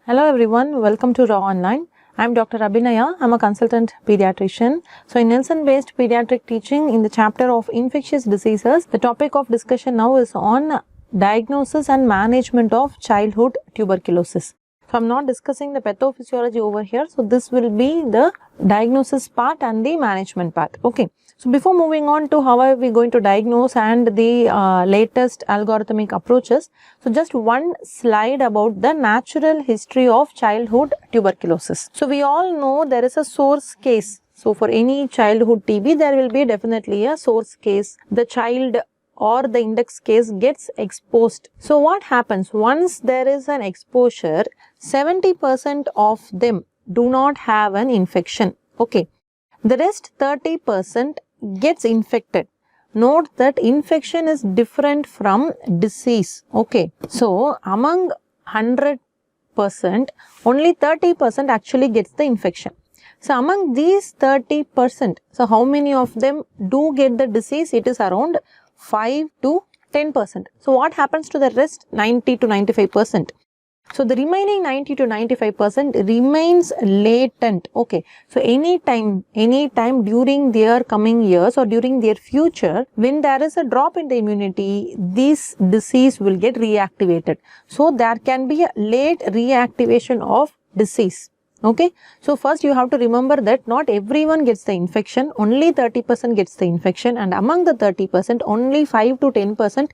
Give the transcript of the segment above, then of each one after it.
Hello everyone, welcome to RAAONLINE. I am Dr. Abinaya. I am a consultant pediatrician. So in Nelson-based pediatric teaching in the chapter of infectious diseases, the topic of discussion now is on diagnosis and management of childhood tuberculosis. So I am not discussing the pathophysiology over here. So this will be the diagnosis part and the management part. Okay. So before moving on to how are we going to diagnose and the latest algorithmic approaches, so just one slide about the natural history of childhood tuberculosis. So we all know there is a source case. So for any childhood TB, there will be definitely a source case. The child or the index case gets exposed. So what happens once there is an exposure, 70% of them do not have an infection. Okay. The rest 30% gets infected. Note that infection is different from disease. Okay. So among 100%, only 30% actually gets the infection. So among these 30%, so how many of them do get the disease? It is around 5 to 10%. So what happens to the rest 90 to 95%? So the remaining 90 to 95% remains latent. Okay. So anytime during their coming years or during their future, when there is a drop in the immunity, this disease will get reactivated. So there can be a late reactivation of disease. Okay. So first you have to remember that not everyone gets the infection, only 30% gets the infection, and among the 30%, only 5 to 10%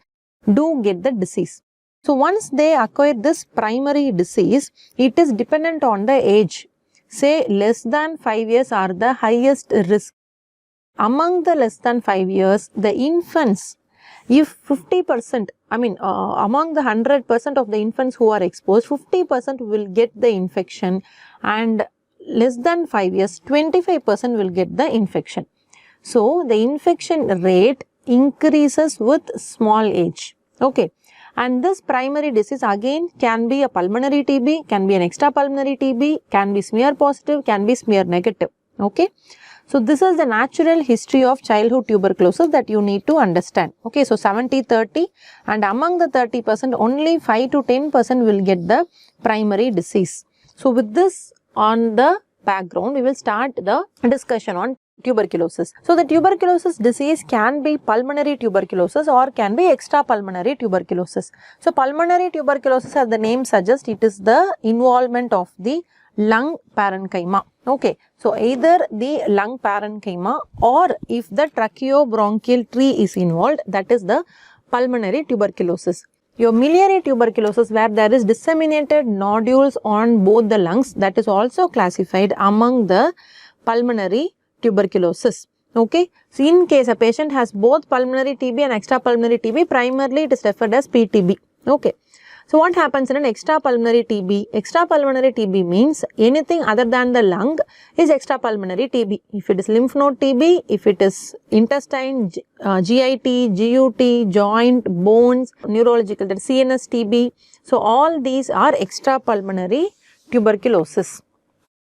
do get the disease. So once they acquire this primary disease, it is dependent on the age. Say less than 5 years are the highest risk. Among the less than 5 years, the infants, if 50%, among the 100% of the infants who are exposed, 50% will get the infection, and less than 5 years, 25% will get the infection. So the infection rate increases with small age. Okay. And this primary disease again can be a pulmonary TB, can be an extrapulmonary TB, can be smear positive, can be smear negative. Okay. So this is the natural history of childhood tuberculosis that you need to understand. Okay. So 70-30, and among the 30%, only 5 to 10% will get the primary disease. So with this on the background, we will start the discussion on tuberculosis. So the tuberculosis disease can be pulmonary tuberculosis or can be extrapulmonary tuberculosis. So pulmonary tuberculosis, as the name suggests, it is the involvement of the lung parenchyma. Okay. So either the lung parenchyma or if the tracheobronchial tree is involved, that is the pulmonary tuberculosis. Your miliary tuberculosis, where there is disseminated nodules on both the lungs, that is also classified among the pulmonary tuberculosis. Okay. So in case a patient has both pulmonary TB and extrapulmonary TB, primarily it is referred as PTB. Okay. So what happens in an extrapulmonary TB? Extrapulmonary TB means anything other than the lung is extrapulmonary TB. If it is lymph node TB, if it is intestine, GIT, GUT, joint, bones, neurological, that is CNS TB. So all these are extrapulmonary tuberculosis.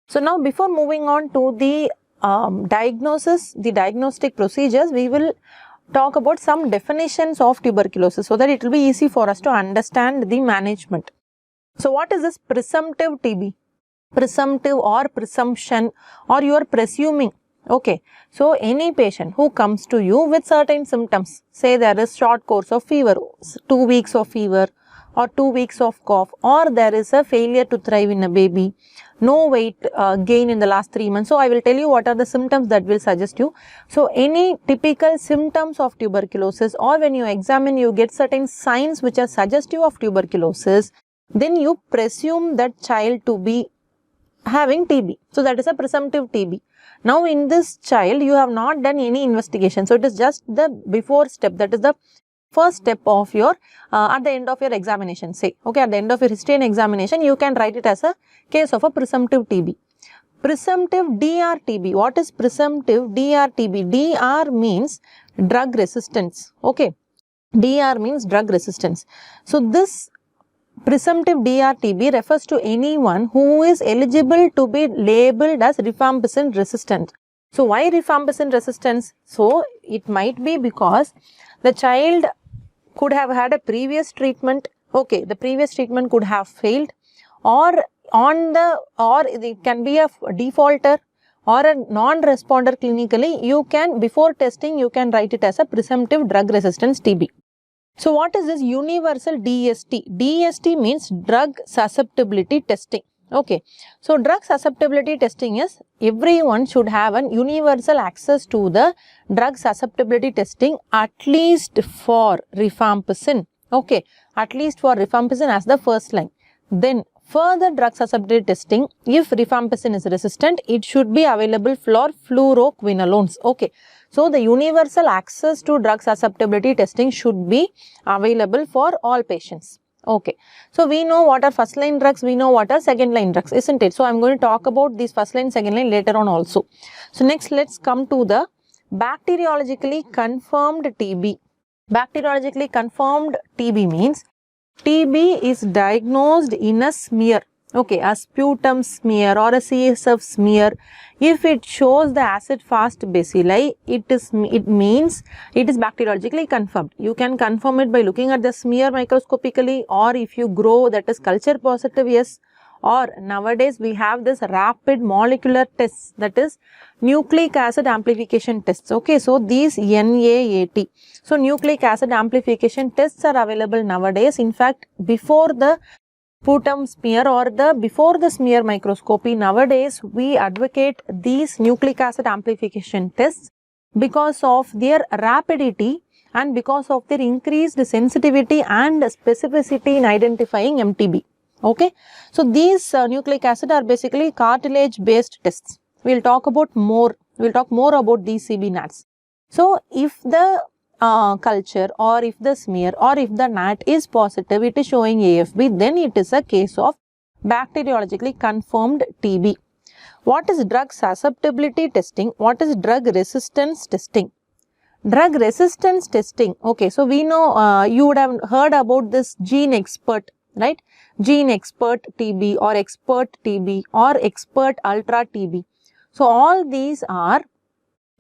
So now before moving on to the diagnosis, the diagnostic procedures, we will talk about some definitions of tuberculosis so that it will be easy for us to understand the management. So what is this presumptive TB? Presumptive or presumption, or you are presuming. Okay. So any patient who comes to you with certain symptoms, say there is short course of fever, 2 weeks of fever or 2 weeks of cough, or there is a failure to thrive in a baby, no weight gain in the last 3 months. So I will tell you what are the symptoms that will suggest you. So any typical symptoms of tuberculosis, or when you examine you get certain signs which are suggestive of tuberculosis, then you presume that child to be having TB. So that is a presumptive TB. Now in this child you have not done any investigation. So it is just the before step, that is the first step of your at the end of your examination, say. Okay, at the end of your history and examination, you can write it as a case of a presumptive TB. Presumptive DRTB. What is presumptive DRTB? DR means drug resistance. Okay, DR means drug resistance. So this presumptive DRTB refers to anyone who is eligible to be labeled as rifampicin resistant. So why rifampicin resistance? So it might be because the child could have had a previous treatment. Okay, the previous treatment could have failed, or or it can be a defaulter or a non-responder clinically, you can, before testing, you can write it as a presumptive drug resistance TB. So what is this universal DST? DST means drug susceptibility testing. Okay. So drug susceptibility testing is everyone should have an universal access to the drug susceptibility testing, at least for rifampicin. Okay. At least for rifampicin as the first line. Then further drug susceptibility testing, if rifampicin is resistant, it should be available for fluoroquinolones. Okay. So the universal access to drug susceptibility testing should be available for all patients. Okay. So we know what are first line drugs, we know what are second line drugs, isn't it? So I am going to talk about these first line, second line later on also. So next, let's come to the bacteriologically confirmed TB. Bacteriologically confirmed TB means TB is diagnosed in a smear, okay, a sputum smear or a CSF smear. If it shows the acid-fast bacilli, it means it is bacteriologically confirmed. You can confirm it by looking at the smear microscopically, or if you grow, that is culture positive, yes. Or nowadays we have this rapid molecular tests, that is nucleic acid amplification tests. Okay, so these NAAT. So nucleic acid amplification tests are available nowadays. In fact, before the sputum smear or before the smear microscopy, nowadays we advocate these nucleic acid amplification tests because of their rapidity and because of their increased sensitivity and specificity in identifying MTB. Okay. So these nucleic acid are basically cartilage based tests. We will talk more about these CB-NATs. So if the culture or if the smear or if the NAT is positive, it is showing AFB, then it is a case of bacteriologically confirmed TB. What is drug susceptibility testing? What is drug resistance testing? Drug resistance testing, okay, so we know you would have heard about this gene expert, right? Gene expert TB or expert TB or expert ultra TB. So all these are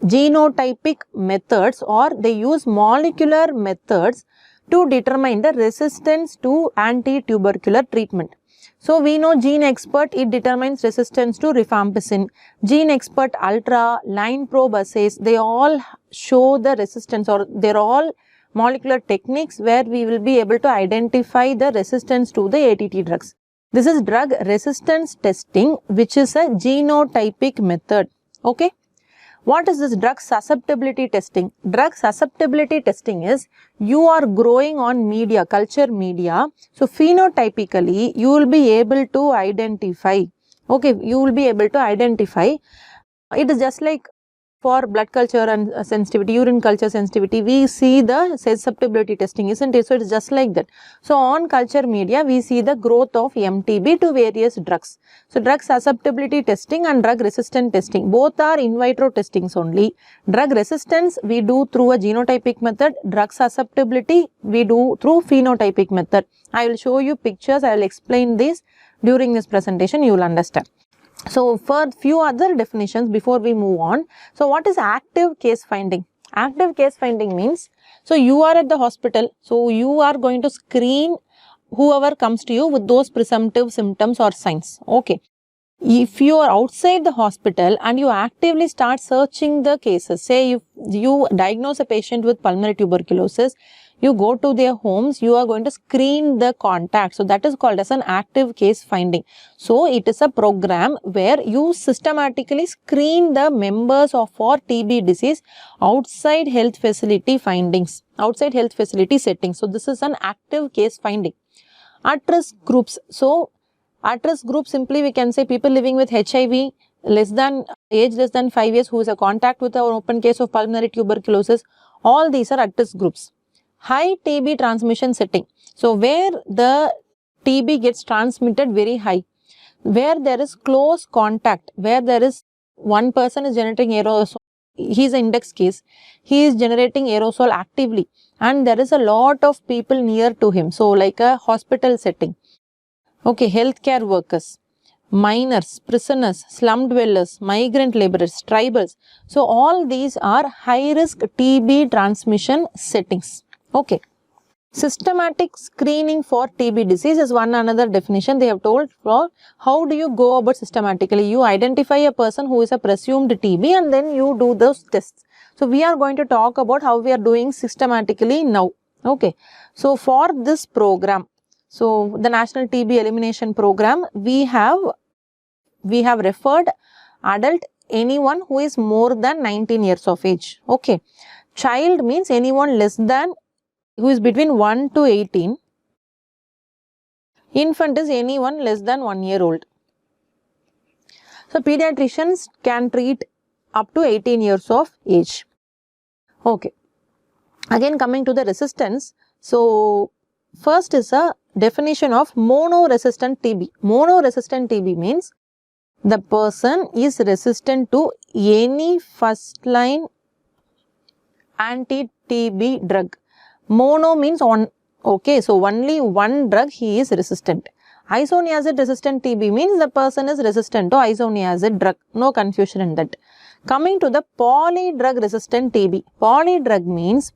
genotypic methods, or they use molecular methods to determine the resistance to anti-tubercular treatment. So we know gene expert, it determines resistance to rifampicin. Gene expert ultra, line probe assays, they all show the resistance, or they're all molecular techniques where we will be able to identify the resistance to the ATT drugs. This is drug resistance testing, which is a genotypic method. Okay. What is this drug susceptibility testing? Drug susceptibility testing is you are growing on media, culture media. So phenotypically, you will be able to identify. Okay, you will be able to identify. It is just like for blood culture and sensitivity, urine culture sensitivity, we see the susceptibility testing, isn't it? So it is just like that. So on culture media, we see the growth of MTB to various drugs. So drug susceptibility testing and drug resistant testing, both are in vitro testings only. Drug resistance we do through a genotypic method. Drug susceptibility we do through phenotypic method. I will show you pictures. I will explain this during this presentation. You will understand. So for few other definitions before we move on. So what is active case finding? Active case finding means, so you are at the hospital, so you are going to screen whoever comes to you with those presumptive symptoms or signs. Okay. If you are outside the hospital and you actively start searching the cases, say if you diagnose a patient with pulmonary tuberculosis, you go to their homes, you are going to screen the contacts. So that is called as an active case finding. So it is a program where you systematically screen the members of for TB disease outside health facility findings, outside health facility settings. So this is an active case finding. At-risk groups. So at-risk group, simply we can say people living with HIV, age less than 5 years, who is a contact with an open case of pulmonary tuberculosis. All these are at-risk groups. High TB transmission setting. So where the TB gets transmitted very high, where there is close contact, where there is one person is generating aerosol, he is an index case, he is generating aerosol actively and there is a lot of people near to him. So like a hospital setting. Okay, healthcare workers, minors, prisoners, slum dwellers, migrant laborers, tribals. So all these are high risk TB transmission settings. Okay. Systematic screening for TB disease is one another definition they have told for how do you go about systematically. You identify a person who is a presumed TB and then you do those tests. So, we are going to talk about how we are doing systematically now. Okay. So, for this program, so the National TB Elimination Program, we have referred adult anyone who is more than 19 years of age. Okay. Child means anyone less than who is between 1 to 18. Infant is anyone less than 1 year old. So, pediatricians can treat up to 18 years of age. Okay. Again, coming to the resistance. So, first is a definition of monoresistant TB. Monoresistant TB means the person is resistant to any first line anti-TB drug. Mono means one. Okay, so only one drug he is resistant. Isoniazid resistant TB means the person is resistant to isoniazid drug. No confusion in that. Coming to the polydrug resistant TB. Polydrug means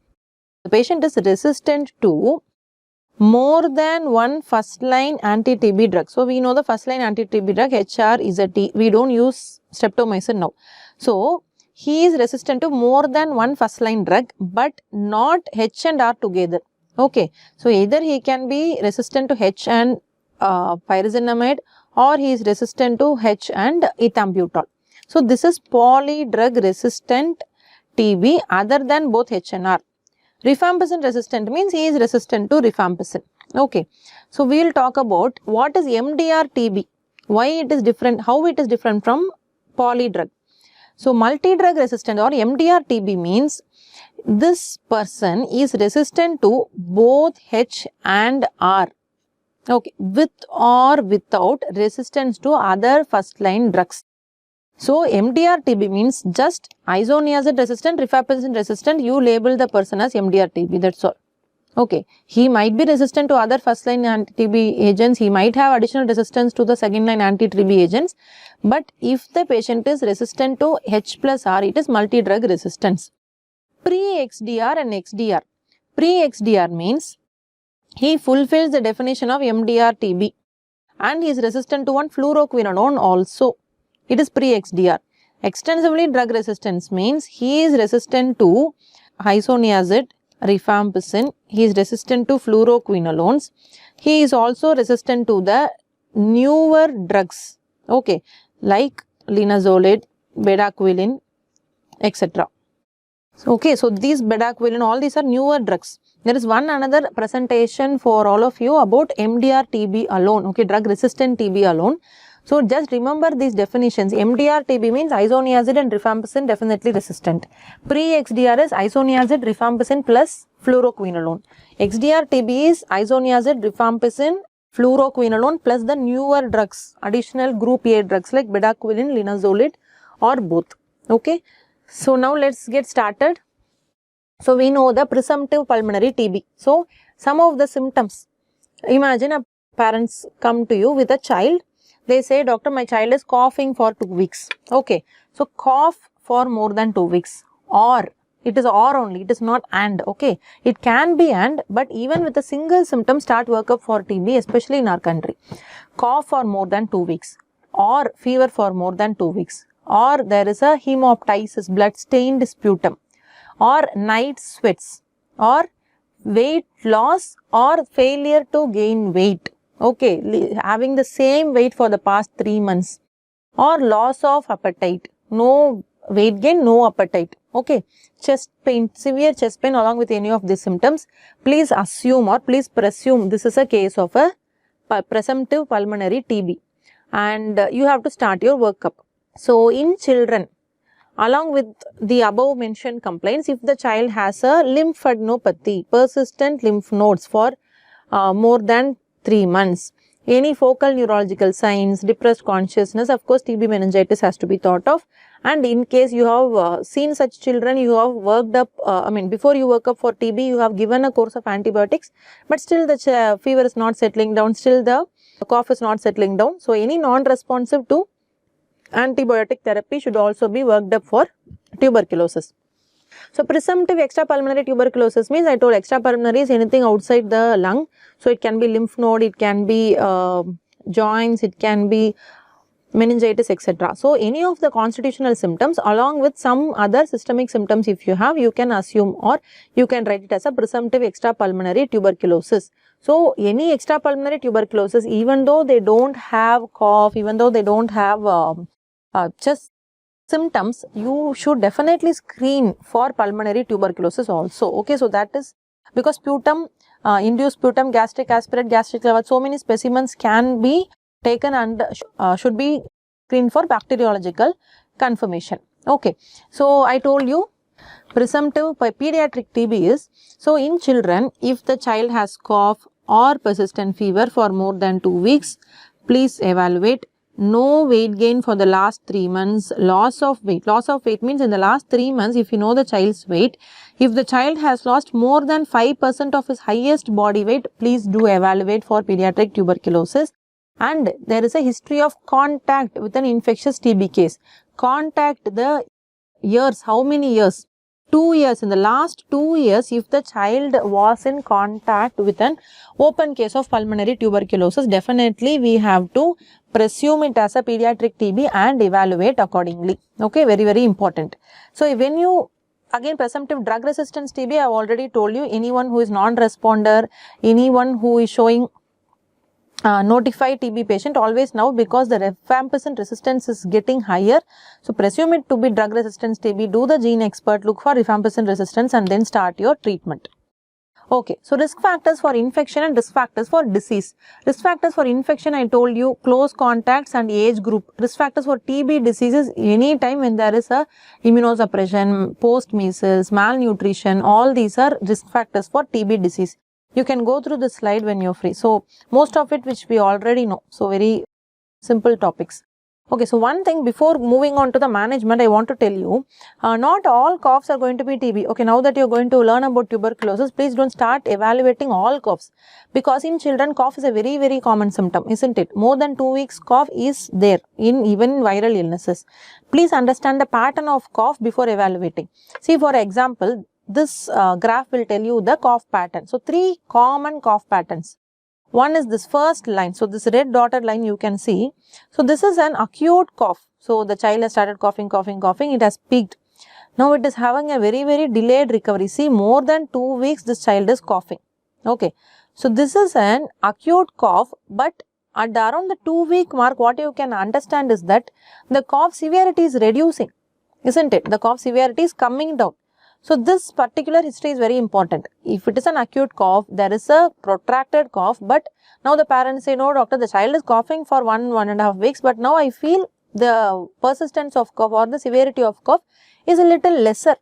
the patient is resistant to more than one first line anti-TB drug. So, we know the first line anti-TB drug HR is a T. We don't use streptomycin now. So, he is resistant to more than one first line drug but not H and R together. Okay. So, either he can be resistant to H and pyrazinamide or he is resistant to H and ethambutol. So, this is polydrug resistant TB other than both H and R. Rifampicin resistant means he is resistant to rifampicin. Okay. So, we will talk about what is MDR TB, why it is different, how it is different from polydrug. So, multidrug resistant or MDR TB means this person is resistant to both H and R. Okay, with or without resistance to other first line drugs. So, MDR TB means just isoniazid resistant, rifampicin resistant, you label the person as MDR TB, that's all. Okay, he might be resistant to other first line anti-TB agents, he might have additional resistance to the second line anti-TB agents, but if the patient is resistant to H plus R, it is multi-drug resistance. Pre-XDR and XDR. Pre-XDR means he fulfills the definition of MDR TB and he is resistant to one fluoroquinolone also. It is pre-XDR. Extensively drug resistance means he is resistant to isoniazid, rifampicin, he is resistant to fluoroquinolones, he is also resistant to the newer drugs, okay, like linezolid, bedaquiline, etc. Okay, so these bedaquiline, all these are newer drugs. There is one another presentation for all of you about MDR TB alone, okay, drug resistant TB alone. So, just remember these definitions. MDR TB means isoniazid and rifampicin definitely resistant. Pre-XDR is isoniazid, rifampicin plus fluoroquinolone. XDR TB is isoniazid, rifampicin, fluoroquinolone plus the newer drugs, additional group A drugs like bedaquiline, linezolid or both. Okay. So, now let us get started. So, we know the presumptive pulmonary TB. So, some of the symptoms. Imagine a parents come to you with a child. They say, doctor, my child is coughing for 2 weeks. Okay. So, cough for more than 2 weeks or it is or only, it is not and. Okay. It can be and, but even with a single symptom, start workup for TB, especially in our country. Cough for more than 2 weeks or fever for more than 2 weeks or there is a hemoptysis, blood stained sputum or night sweats or weight loss or failure to gain weight. Okay, having the same weight for the past 3 months or loss of appetite, no weight gain, no appetite. Okay, chest pain, severe chest pain along with any of these symptoms, please assume or please presume this is a case of a presumptive pulmonary TB and you have to start your workup. So, in children, along with the above mentioned complaints, if the child has a lymphadenopathy, persistent lymph nodes for more than 3 months, any focal neurological signs, depressed consciousness, of course, TB meningitis has to be thought of. And in case you have seen such children, you have worked up, before you work up for TB, you have given a course of antibiotics, but still the fever is not settling down, still the cough is not settling down. So, any non-responsive to antibiotic therapy should also be worked up for tuberculosis. So presumptive extrapulmonary tuberculosis means, I told extrapulmonary is anything outside the lung. So it can be lymph node, it can be joints, it can be meningitis, etc. So any of the constitutional symptoms along with some other systemic symptoms if you have, you can assume or you can write it as a presumptive extrapulmonary tuberculosis. So any extrapulmonary tuberculosis, even though they don't have cough, even though they don't have chest symptoms, you should definitely screen for pulmonary tuberculosis also. Okay, so that is because sputum, induced sputum, gastric aspirate, gastric level, so many specimens can be taken and should be screened for bacteriological confirmation. Okay, so I told you presumptive pediatric TB is, so in children, if the child has cough or persistent fever for more than 2 weeks, please evaluate. No weight gain for the last 3 months, loss of weight. Loss of weight means in the last 3 months, if you know the child's weight, if the child has lost more than 5% of his highest body weight, please do evaluate for pediatric tuberculosis. And there is a history of contact with an infectious TB case. Contact the years, how many years? 2 years. In the last 2 years, if the child was in contact with an open case of pulmonary tuberculosis, definitely we have to presume it as a pediatric TB and evaluate accordingly. Okay, very, very important. So when you, again, presumptive drug resistance TB, I have already told you, anyone who is non-responder, anyone who is showing notify TB patient always now, because the rifampicin resistance is getting higher. So presume it to be drug resistance TB, do the gene expert, look for rifampicin resistance and then start your treatment. Okay, so risk factors for infection and risk factors for disease. Risk factors for infection, I told you, close contacts and age group. Risk factors for TB diseases, any time when there is a immunosuppression, post-measles, malnutrition, all these are risk factors for TB disease. You can go through the slide when you're free. So most of it which we already know. So very simple topics. Okay, so one thing before moving on to the management, I want to tell you, not all coughs are going to be TB. Okay, now that you're going to learn about tuberculosis, please don't start evaluating all coughs, because in children, cough is a very, very common symptom, isn't it? More than 2 weeks cough is there in even viral illnesses. Please understand the pattern of cough before evaluating. See, for example, this graph will tell you the cough pattern. So 3 common cough patterns. One is this first line. So this red dotted line you can see. So this is an acute cough. So the child has started coughing, coughing, coughing. It has peaked. Now it is having a very, very delayed recovery. See, more than 2 weeks this child is coughing. Okay. So this is an acute cough, but at around the 2-week mark, what you can understand is that the cough severity is reducing, isn't it? The cough severity is coming down. So this particular history is very important. If it is an acute cough, there is a protracted cough, but now the parents say, no doctor, the child is coughing for 1.5 weeks, but now I feel the persistence of cough or the severity of cough is a little lesser.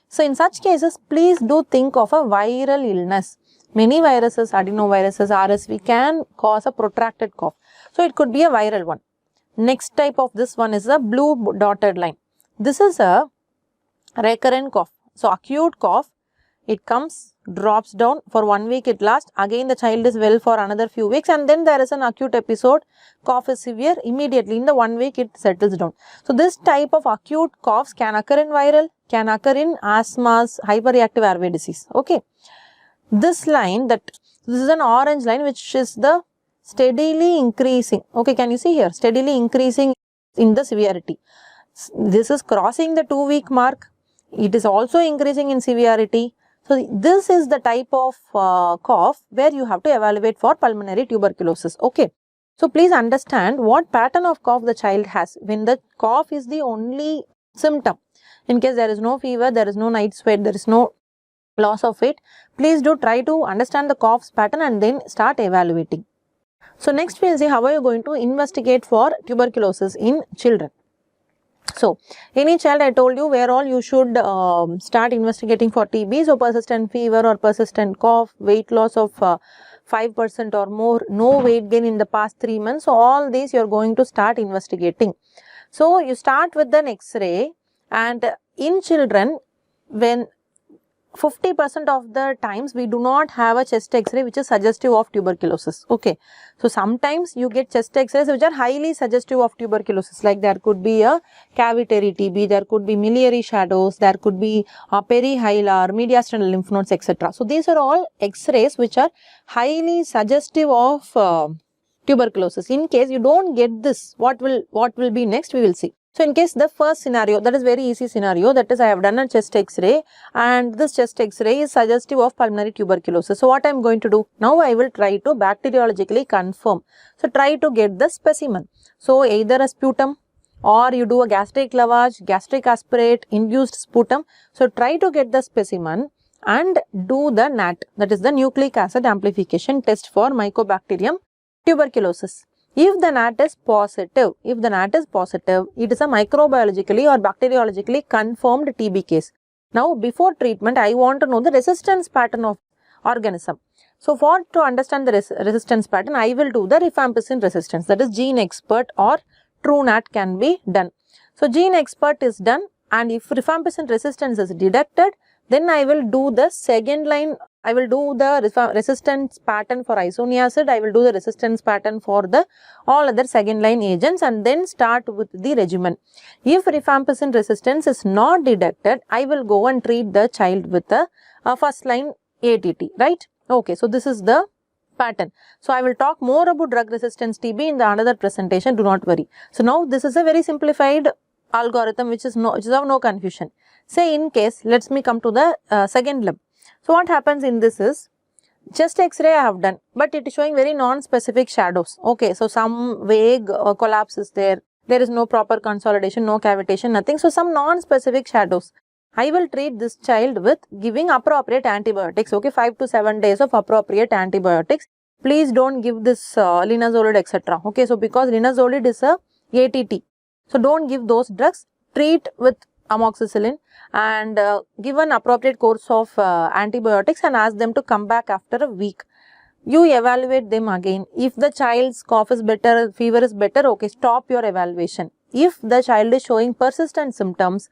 So in such cases, please do think of a viral illness. Many viruses, adenoviruses, RSV can cause a protracted cough. So it could be a viral one. Next type of this one is a blue dotted line. This is a recurrent cough. So acute cough, it comes, drops down for 1 week, it lasts. Again the child is well for another few weeks, and then there is an acute episode. Cough is severe, immediately in the 1 week it settles down. So this type of acute coughs can occur in viral, can occur in asthmas, hyperreactive airway disease. Okay. This line, this is an orange line which is the steadily increasing. Okay, can you see here? Steadily increasing in the severity. This is crossing the 2-week mark. It is also increasing in severity. So this is the type of cough where you have to evaluate for pulmonary tuberculosis. Okay. So please understand what pattern of cough the child has. When the cough is the only symptom, in case there is no fever, there is no night sweat, there is no loss of weight, please do try to understand the cough's pattern and then start evaluating. So next we will see how are you going to investigate for tuberculosis in children. So, any child, I told you where all you should start investigating for TB. So, persistent fever or persistent cough, weight loss of 5% or more, no weight gain in the past 3 months. So, all these you are going to start investigating. So, you start with an X-ray, and in children, when 50% of the times we do not have a chest x-ray which is suggestive of tuberculosis. Okay. So, sometimes you get chest x-rays which are highly suggestive of tuberculosis, like there could be a cavitary TB, there could be miliary shadows, there could be perihilar, mediastinal lymph nodes, etc. So, these are all x-rays which are highly suggestive of tuberculosis. In case you don't get this, what will be next, we will see. So, in case the first scenario, that is very easy scenario, that is I have done a chest x-ray and this chest x-ray is suggestive of pulmonary tuberculosis. So, what I am going to do? Now, I will try to bacteriologically confirm. So, try to get the specimen. So, either a sputum or you do a gastric lavage, gastric aspirate, induced sputum. So, try to get the specimen and do the NAT, that is the nucleic acid amplification test for Mycobacterium tuberculosis. If the NAT is positive, it is a microbiologically or bacteriologically confirmed TB case. Now, before treatment, I want to know the resistance pattern of organism. So, to understand the resistance pattern, I will do the rifampicin resistance, that is gene expert or true NAT can be done. So, gene expert is done, and if rifampicin resistance is detected, then I will do the second line. I will do the resistance pattern for isoniazid, I will do the resistance pattern for the all other second line agents and then start with the regimen. If rifampicin resistance is not detected, I will go and treat the child with the first line ATT, right? Okay, so this is the pattern. So, I will talk more about drug resistance TB in the another presentation, do not worry. So, now this is a very simplified algorithm which is of no confusion. Say in case, let me come to the second limb. So, what happens in this is, chest x-ray I have done, but it is showing very non-specific shadows. Okay, so some vague collapse is there is no proper consolidation, no cavitation, nothing. So, some non-specific shadows. I will treat this child with giving appropriate antibiotics, okay, 5 to 7 days of appropriate antibiotics. Please don't give this linezolid, etc. Okay, so because linezolid is a ATT. So, don't give those drugs, treat with amoxicillin and give an appropriate course of antibiotics and ask them to come back after a week. You evaluate them again. If the child's cough is better, fever is better, okay, stop your evaluation. If the child is showing persistent symptoms,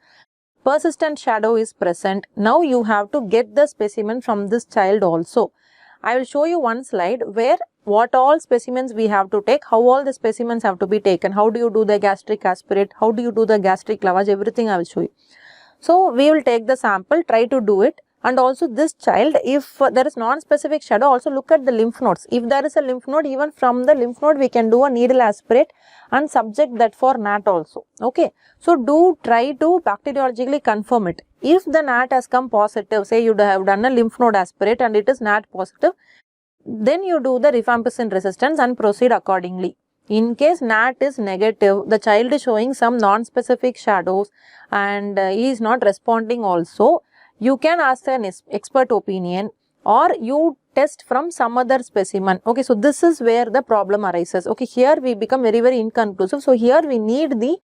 persistent shadow is present, now you have to get the specimen from this child also. I will show you one slide where what all specimens we have to take, how all the specimens have to be taken, how do you do the gastric aspirate, how do you do the gastric lavage, everything I will show you. So, we will take the sample, try to do it, and also this child, if there is non-specific shadow, also look at the lymph nodes. If there is a lymph node, even from the lymph node we can do a needle aspirate and subject that for NAT also. Okay. So, do try to bacteriologically confirm it. If the NAT has come positive, say you have done a lymph node aspirate and it is NAT positive, then you do the rifampicin resistance and proceed accordingly. In case NAT is negative, the child is showing some non-specific shadows and he is not responding also, you can ask an expert opinion or you test from some other specimen. Okay, so this is where the problem arises. Okay, here we become very, very inconclusive. So, here we need the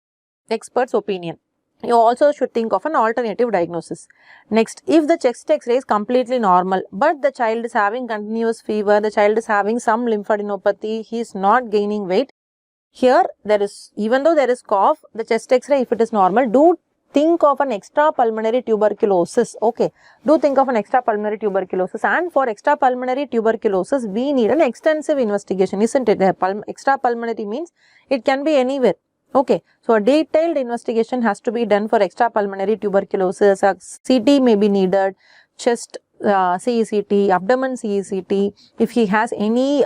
expert's opinion. You also should think of an alternative diagnosis. Next, if the chest x-ray is completely normal, but the child is having continuous fever, the child is having some lymphadenopathy, he is not gaining weight. Here, there is, even though there is cough, the chest x-ray, if it is normal, do think of an extrapulmonary tuberculosis. Okay, do think of an extrapulmonary tuberculosis, and for extrapulmonary tuberculosis, we need an extensive investigation, isn't it? Extrapulmonary means it can be anywhere. Okay, so a detailed investigation has to be done for extrapulmonary tuberculosis. A CT may be needed, chest CECT, abdomen CECT. If he has any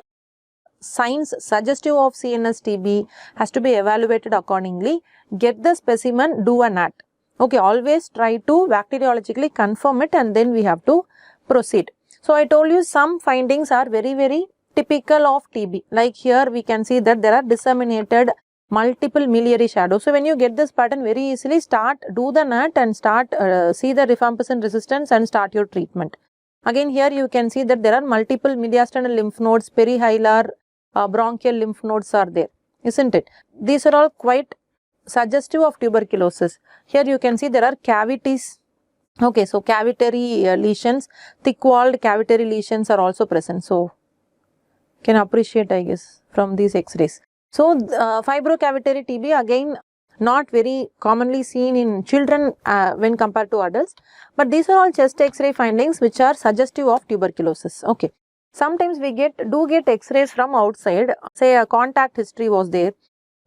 signs suggestive of CNS TB, has to be evaluated accordingly. Get the specimen, do a NAT. Okay, always try to bacteriologically confirm it and then we have to proceed. So, I told you some findings are very, very typical of TB. Like here we can see that there are disseminated multiple miliary shadows. So, when you get this pattern very easily, do the NAT and see the rifampicin resistance and start your treatment. Again, here you can see that there are multiple mediastinal lymph nodes, perihilar, bronchial lymph nodes are there, isn't it? These are all quite suggestive of tuberculosis. Here you can see there are cavities. Okay, so cavitary lesions, thick-walled cavitary lesions are also present. So, can appreciate, I guess, from these X-rays. So, fibrocavitary TB, again not very commonly seen in children when compared to adults. But these are all chest X-ray findings which are suggestive of tuberculosis. Okay. Sometimes we do get X-rays from outside. Say a contact history was there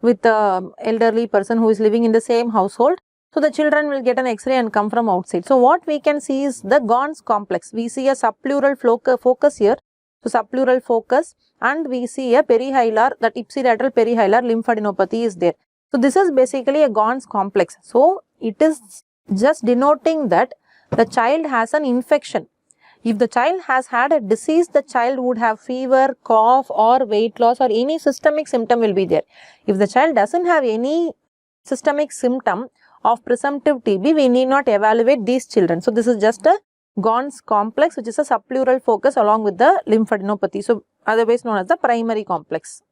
with the elderly person who is living in the same household. So the children will get an X-ray and come from outside. So what we can see is the Gons complex. We see a subpleural focus here. So subpleural focus, and we see a perihilar, that ipsilateral perihilar lymphadenopathy is there. So this is basically a Gons complex. So it is just denoting that the child has an infection. If the child has had a disease, the child would have fever, cough or weight loss or any systemic symptom will be there. If the child doesn't have any systemic symptom of presumptive TB, we need not evaluate these children. So this is just a Gons complex, which is a subpleural focus along with the lymphadenopathy. So otherwise known as the primary complex.